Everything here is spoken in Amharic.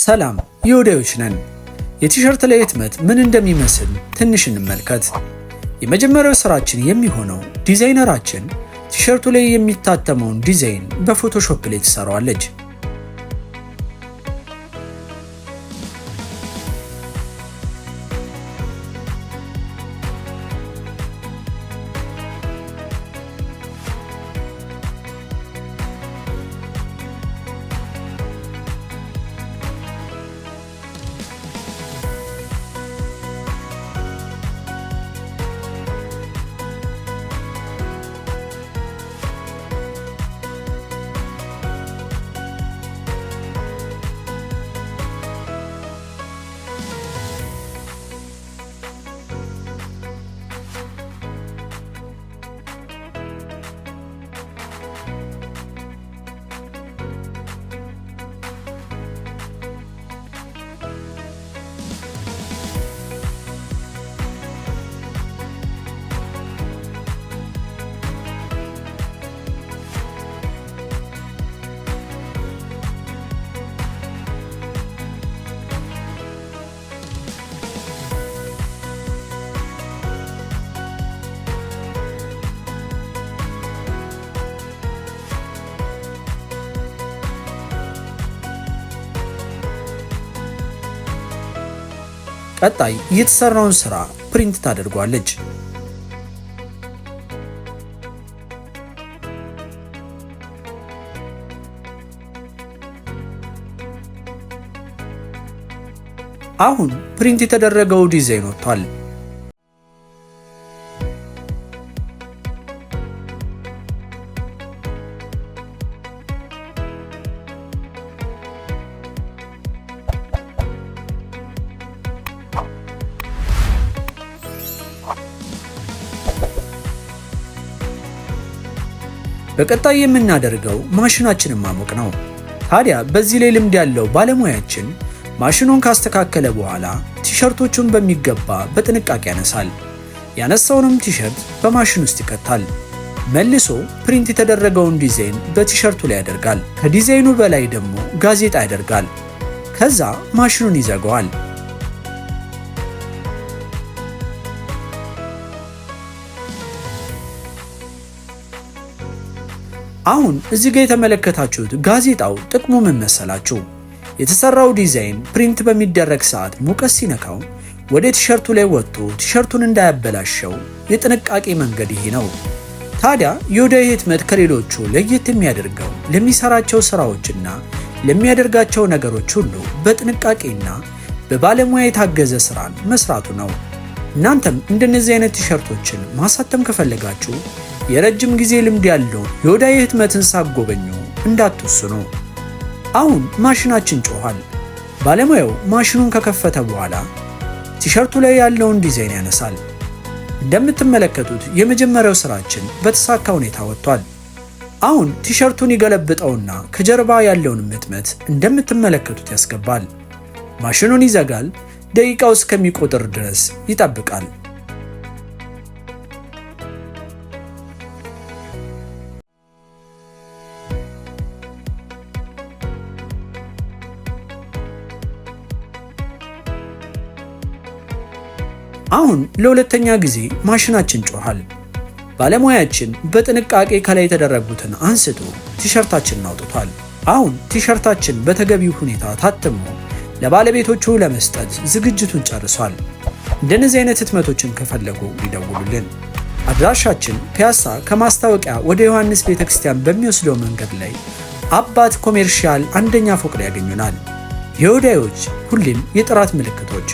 ሰላም ይሁዳዎች ነን። የቲሸርት ላይ ህትመት ምን እንደሚመስል ትንሽ እንመልከት። የመጀመሪያው ስራችን የሚሆነው ዲዛይነራችን ቲሸርቱ ላይ የሚታተመውን ዲዛይን በፎቶሾፕ ላይ ትሰራዋለች። ቀጣይ የተሰራውን ስራ ፕሪንት ታደርጓለች። አሁን ፕሪንት የተደረገው ዲዛይን ወጥቷል። በቀጣይ የምናደርገው ማሽናችንን ማሞቅ ነው። ታዲያ በዚህ ላይ ልምድ ያለው ባለሙያችን ማሽኑን ካስተካከለ በኋላ ቲሸርቶቹን በሚገባ በጥንቃቄ ያነሳል። ያነሳውንም ቲሸርት በማሽን ውስጥ ይከታል። መልሶ ፕሪንት የተደረገውን ዲዛይን በቲሸርቱ ላይ ያደርጋል። ከዲዛይኑ በላይ ደግሞ ጋዜጣ ያደርጋል። ከዛ ማሽኑን ይዘጋዋል። አሁን እዚህ ጋር የተመለከታችሁት ጋዜጣው ጥቅሙ ምን መሰላችሁ? የተሰራው ዲዛይን ፕሪንት በሚደረግ ሰዓት ሙቀት ሲነካው ወደ ቲሸርቱ ላይ ወጥቶ ቲሸርቱን እንዳያበላሸው የጥንቃቄ መንገድ ይሄ ነው። ታዲያ የዮዳሄ ህትመት ከሌሎቹ ለየት የሚያደርገው ለሚሰራቸው ስራዎችና ለሚያደርጋቸው ነገሮች ሁሉ በጥንቃቄና በባለሙያ የታገዘ ስራን መስራቱ ነው። እናንተም እንደነዚህ አይነት ቲሸርቶችን ማሳተም ከፈለጋችሁ የረጅም ጊዜ ልምድ ያለው የዮዳሄ ህትመትን ሳትጎበኙ እንዳትወስኑ። አሁን ማሽናችን ጮኋል። ባለሙያው ማሽኑን ከከፈተ በኋላ ቲሸርቱ ላይ ያለውን ዲዛይን ያነሳል። እንደምትመለከቱት የመጀመሪያው ስራችን በተሳካ ሁኔታ ወጥቷል። አሁን ቲሸርቱን ይገለብጠውና ከጀርባ ያለውን ህትመት እንደምትመለከቱት ያስገባል። ማሽኑን ይዘጋል። ደቂቃው እስከሚቆጥር ድረስ ይጠብቃል። አሁን ለሁለተኛ ጊዜ ማሽናችን ጮኋል። ባለሙያችን በጥንቃቄ ከላይ የተደረጉትን አንስቶ ቲሸርታችንን አውጥቷል። አሁን ቲሸርታችን በተገቢው ሁኔታ ታትሞ ለባለቤቶቹ ለመስጠት ዝግጅቱን ጨርሷል። እንደነዚህ አይነት ህትመቶችን ከፈለጉ ይደውሉልን። አድራሻችን ፒያሳ ከማስታወቂያ ወደ ዮሐንስ ቤተክርስቲያን በሚወስደው መንገድ ላይ አባት ኮሜርሻል አንደኛ ፎቅ ላይ ያገኙናል። የዮዳሄዎች ሁሌም የጥራት ምልክቶች